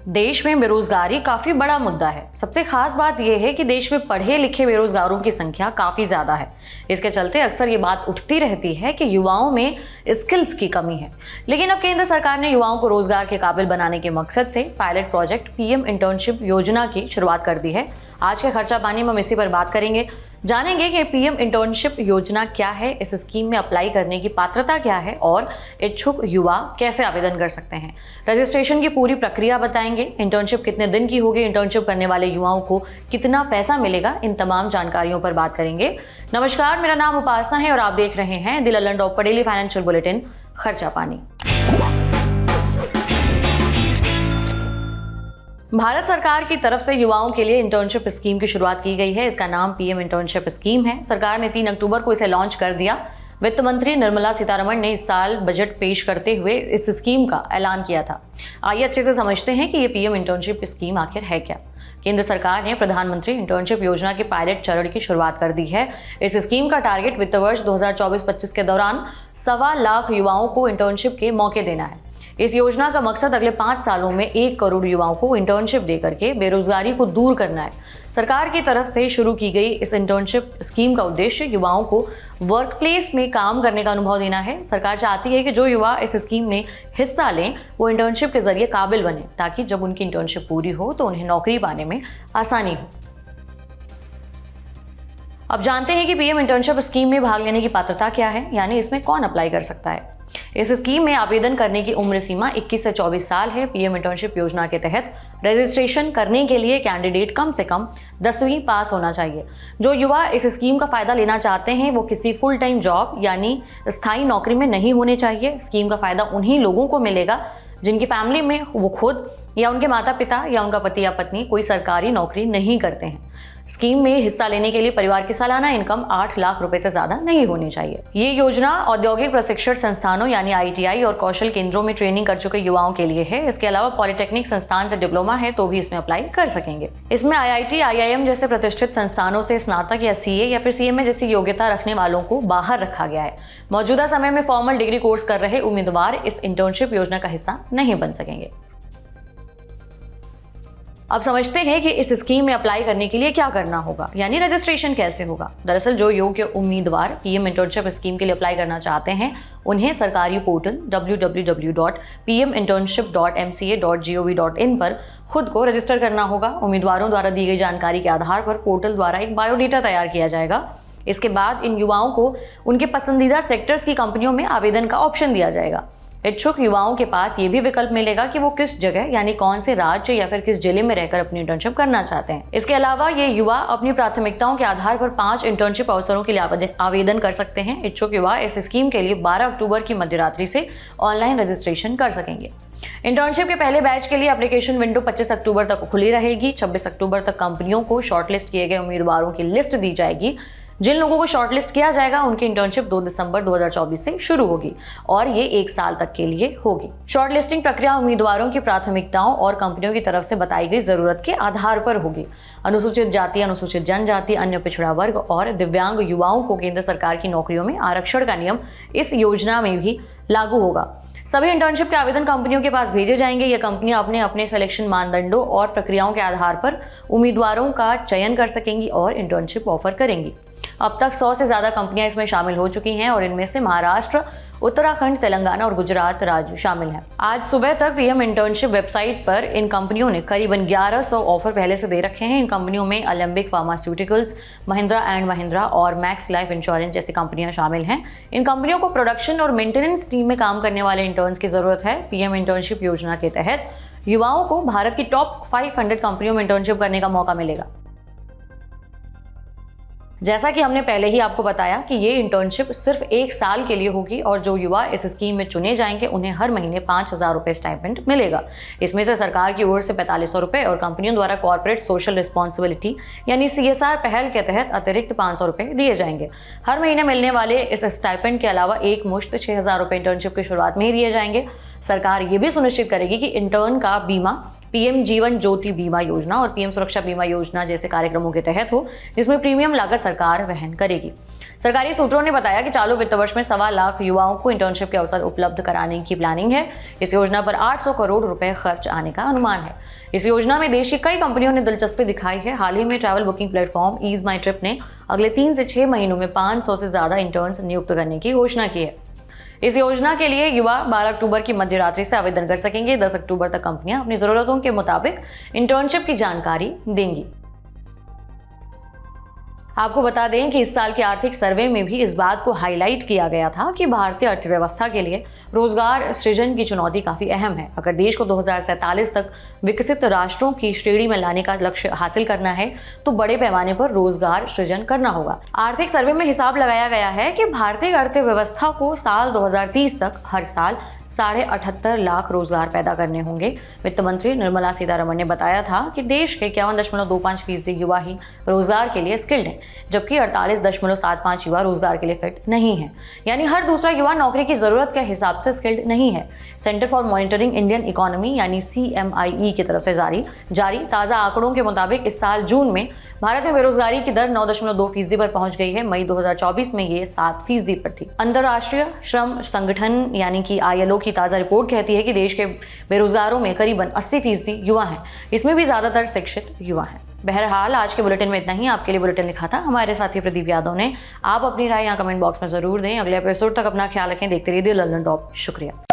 देश में बेरोजगारी काफी बड़ा मुद्दा है। सबसे खास बात यह है कि देश में पढ़े लिखे बेरोजगारों की संख्या काफी ज्यादा है। इसके चलते अक्सर ये बात उठती रहती है कि युवाओं में स्किल्स की कमी है। लेकिन अब केंद्र सरकार ने युवाओं को रोजगार के काबिल बनाने के मकसद से पायलट प्रोजेक्ट पीएम इंटर्नशिप योजना की शुरुआत कर दी है। आज के खर्चा पानी में हम इसी पर बात करेंगे, जानेंगे कि पीएम इंटर्नशिप योजना क्या है, इस स्कीम में अप्लाई करने की पात्रता क्या है और इच्छुक युवा कैसे आवेदन कर सकते हैं। रजिस्ट्रेशन की पूरी प्रक्रिया बताएंगे, इंटर्नशिप कितने दिन की होगी, इंटर्नशिप करने वाले युवाओं को कितना पैसा मिलेगा, इन तमाम जानकारियों पर बात करेंगे। नमस्कार, मेरा नाम उपासना है और आप देख रहे हैं द ललन टॉप पर डेली फाइनेंशियल बुलेटिन खर्चा पानी। भारत सरकार की तरफ से युवाओं के लिए इंटर्नशिप स्कीम की शुरुआत की गई है। इसका नाम पीएम इंटर्नशिप स्कीम है। सरकार ने 3 अक्टूबर को इसे लॉन्च कर दिया। वित्त मंत्री निर्मला सीतारमण ने इस साल बजट पेश करते हुए इस स्कीम का ऐलान किया था। आइए अच्छे से समझते हैं कि ये पीएम इंटर्नशिप स्कीम आखिर है क्या। केंद्र सरकार ने प्रधानमंत्री इंटर्नशिप योजना के पायलट चरण की शुरुआत कर दी है। इस स्कीम का टारगेट वित्त वर्ष 2024-25 के दौरान 1.25 लाख युवाओं को इंटर्नशिप के मौके देना है। इस योजना का मकसद अगले 5 सालों में 1 करोड़ युवाओं को इंटर्नशिप देकर के बेरोजगारी को दूर करना है। सरकार की तरफ से शुरू की गई इस इंटर्नशिप स्कीम का उद्देश्य युवाओं को वर्क प्लेस में काम करने का अनुभव देना है। सरकार चाहती है कि जो युवा इस स्कीम में हिस्सा लें वो इंटर्नशिप के जरिए काबिल बने, ताकि जब उनकी इंटर्नशिप पूरी हो तो उन्हें नौकरी पाने में आसानी हो। अब जानते हैं कि पीएम इंटर्नशिप स्कीम में भाग लेने की पात्रता क्या है, यानी इसमें कौन अप्लाई कर सकता है। इस स्कीम में आवेदन करने की उम्र सीमा 21 से 24 साल है। पीएम इंटर्नशिप योजना के तहत रजिस्ट्रेशन करने के लिए कैंडिडेट कम से कम 10वीं पास होना चाहिए। जो युवा इस स्कीम का फायदा लेना चाहते हैं वो किसी फुल टाइम जॉब यानी स्थायी नौकरी में नहीं होने चाहिए। स्कीम का फायदा उन्हीं लोगों को मिलेगा जिनकी फैमिली में वो खुद या उनके माता पिता या उनका पति या पत्नी कोई सरकारी नौकरी नहीं करते हैं। स्कीम में हिस्सा लेने के लिए परिवार की सालाना इनकम 8 लाख रुपए से ज्यादा नहीं होनी चाहिए। ये योजना औद्योगिक प्रशिक्षण संस्थानों यानी ITI और कौशल केंद्रों में ट्रेनिंग कर चुके युवाओं के लिए है। इसके अलावा पॉलिटेक्निक संस्थान से डिप्लोमा है तो भी इसमें अप्लाई कर सकेंगे। इसमें IIT, IIM जैसे प्रतिष्ठित संस्थानों से स्नातक या CA या फिर CMA जैसी योग्यता रखने वालों को बाहर रखा गया है। मौजूदा समय में फॉर्मल डिग्री कोर्स कर रहे उम्मीदवार इस इंटर्नशिप योजना का हिस्सा नहीं बन सकेंगे। अब समझते हैं कि इस स्कीम में अप्लाई करने के लिए क्या करना होगा, यानी रजिस्ट्रेशन कैसे होगा। दरअसल जो योग्य उम्मीदवार पीएम इंटर्नशिप स्कीम के लिए अप्लाई करना चाहते हैं उन्हें सरकारी पोर्टल www.pminternship.mca.gov.in पर खुद को रजिस्टर करना होगा। उम्मीदवारों द्वारा दी गई जानकारी के आधार पर पोर्टल द्वारा एक बायोडेटा तैयार किया जाएगा। इसके बाद इन युवाओं को उनके पसंदीदा सेक्टर्स की कंपनियों में आवेदन का ऑप्शन दिया जाएगा। इच्छुक युवाओं के पास ये भी विकल्प मिलेगा कि वो किस जगह यानी कौन से राज्य या फिर किस जिले में रहकर अपनी इंटर्नशिप करना चाहते हैं। इसके अलावा ये युवा अपनी प्राथमिकताओं के आधार पर 5 इंटर्नशिप अवसरों के लिए आवेदन कर सकते हैं। इच्छुक युवा इस स्कीम के लिए 12 अक्टूबर की मध्यरात्रि से ऑनलाइन रजिस्ट्रेशन कर सकेंगे। इंटर्नशिप के पहले बैच के लिए एप्लीकेशन विंडो 25 अक्टूबर तक खुली रहेगी। 26 अक्टूबर तक कंपनियों को शॉर्टलिस्ट किए गए उम्मीदवारों की लिस्ट दी जाएगी। जिन लोगों को शॉर्टलिस्ट किया जाएगा उनकी इंटर्नशिप 2 दिसंबर 2024 से शुरू होगी और ये 1 साल तक के लिए होगी। शॉर्टलिस्टिंग प्रक्रिया उम्मीदवारों की प्राथमिकताओं और कंपनियों की तरफ से बताई गई जरूरत के आधार पर होगी। अनुसूचित जाति, अनुसूचित जनजाति, अन्य पिछड़ा वर्ग और दिव्यांग युवाओं को केंद्र सरकार की नौकरियों में आरक्षण का नियम इस योजना में भी लागू होगा। सभी इंटर्नशिप के आवेदन कंपनियों के पास भेजे जाएंगे। ये कंपनियां अपने अपने सिलेक्शन मानदंडों और प्रक्रियाओं के आधार पर उम्मीदवारों का चयन कर सकेंगी और इंटर्नशिप ऑफर करेंगी। अब तक 100 से ज्यादा कंपनियां इसमें शामिल हो चुकी हैं और इनमें से महाराष्ट्र, उत्तराखंड, तेलंगाना और गुजरात राज्य शामिल हैं। आज सुबह तक पीएम इंटर्नशिप वेबसाइट पर इन कंपनियों ने करीबन 1100 ऑफर पहले से दे रखे हैं। इन कंपनियों में Alembic pharmaceuticals, Mahindra and Mahindra और मैक्स लाइफ इंश्योरेंस जैसी कंपनियां शामिल हैं। इन कंपनियों को प्रोडक्शन और मेंटेनेंस टीम में काम करने वाले इंटर्न्स की जरूरत है। पीएम इंटर्नशिप योजना के तहत युवाओं को भारत की टॉप 500 कंपनियों में इंटर्नशिप करने का मौका मिलेगा। जैसा कि हमने पहले ही आपको बताया कि ये इंटर्नशिप सिर्फ 1 साल के लिए होगी और जो युवा इस स्कीम में चुने जाएंगे उन्हें हर महीने 5,000 रुपये स्टाइपेंड मिलेगा। इसमें से सरकार की ओर से 4500 रुपये और कंपनियों द्वारा कॉर्पोरेट सोशल रिस्पॉन्सिबिलिटी यानी CSR पहल के तहत अतिरिक्त 500 रुपये दिए जाएंगे। हर महीने मिलने वाले इस स्टाइपेंड के अलावा एक मुश्त 6,000 रुपये इंटर्नशिप की शुरुआत में ही दिए जाएंगे। सरकार ये भी सुनिश्चित करेगी कि इंटर्न का बीमा पीएम जीवन ज्योति बीमा योजना और पीएम सुरक्षा बीमा योजना जैसे कार्यक्रमों के तहत हो, जिसमें प्रीमियम लागत सरकार वहन करेगी। सरकारी सूत्रों ने बताया कि चालू वित्त वर्ष में 1.25 लाख युवाओं को इंटर्नशिप के अवसर उपलब्ध कराने की प्लानिंग है। इस योजना पर 800 करोड़ रुपए खर्च आने का अनुमान है। इस योजना में देश की कई कंपनियों ने दिलचस्पी दिखाई है। हाल ही में ट्रैवल बुकिंग प्लेटफॉर्म ईज माई ट्रिप ने अगले 3 से 6 महीनों में 500 से ज्यादा इंटर्न्स नियुक्त करने की घोषणा की है। इस योजना के लिए युवा 12 अक्टूबर की मध्य रात्रि से आवेदन कर सकेंगे। 10 अक्टूबर तक कंपनियां अपनी जरूरतों के मुताबिक इंटर्नशिप की जानकारी देंगी। आपको बता दें कि इस साल के आर्थिक सर्वे में भी इस बात को हाईलाइट किया गया था कि भारतीय अर्थव्यवस्था के लिए रोजगार सृजन की चुनौती काफी अहम है। अगर देश को 2047 तक विकसित राष्ट्रों की श्रेणी में लाने का लक्ष्य हासिल करना है तो बड़े पैमाने पर रोजगार सृजन करना होगा। आर्थिक सर्वे में हिसाब लगाया गया है कि भारतीय अर्थव्यवस्था को साल 2030 तक हर साल 78.5 लाख रोजगार पैदा करने होंगे। वित्त मंत्री निर्मला सीतारमण ने बताया था कि देश के 51.25% युवा ही रोजगार के लिए स्किल्ड हैं, जबकि 48.75 युवा रोजगार के लिए फिट नहीं है, यानी हर दूसरा युवा नौकरी की जरूरत के हिसाब से स्किल्ड नहीं है। Centre for monitoring Indian economy यानी CMIE की तरफ से जारी ताजा आंकड़ों के मुताबिक इस साल जून में भारत में बेरोजगारी की दर 9.2% पर पहुंच गई है। मई 2024 में ये 7% पर थी। अंतर्राष्ट्रीय श्रम संगठन यानी कि ILO की ताजा रिपोर्ट कहती है कि देश के बेरोजगारों में करीबन 80% युवा हैं। इसमें भी ज्यादातर शिक्षित युवा हैं। बहरहाल आज के बुलेटिन में इतना ही। आपके लिए बुलेटिन लिखा था हमारे साथी प्रदीप यादव ने। आप अपनी राय यहाँ कमेंट बॉक्स में जरूर दें। अगले एपिसोड तक अपना ख्याल रखें। देखते रहिए लंदन टॉप। शुक्रिया।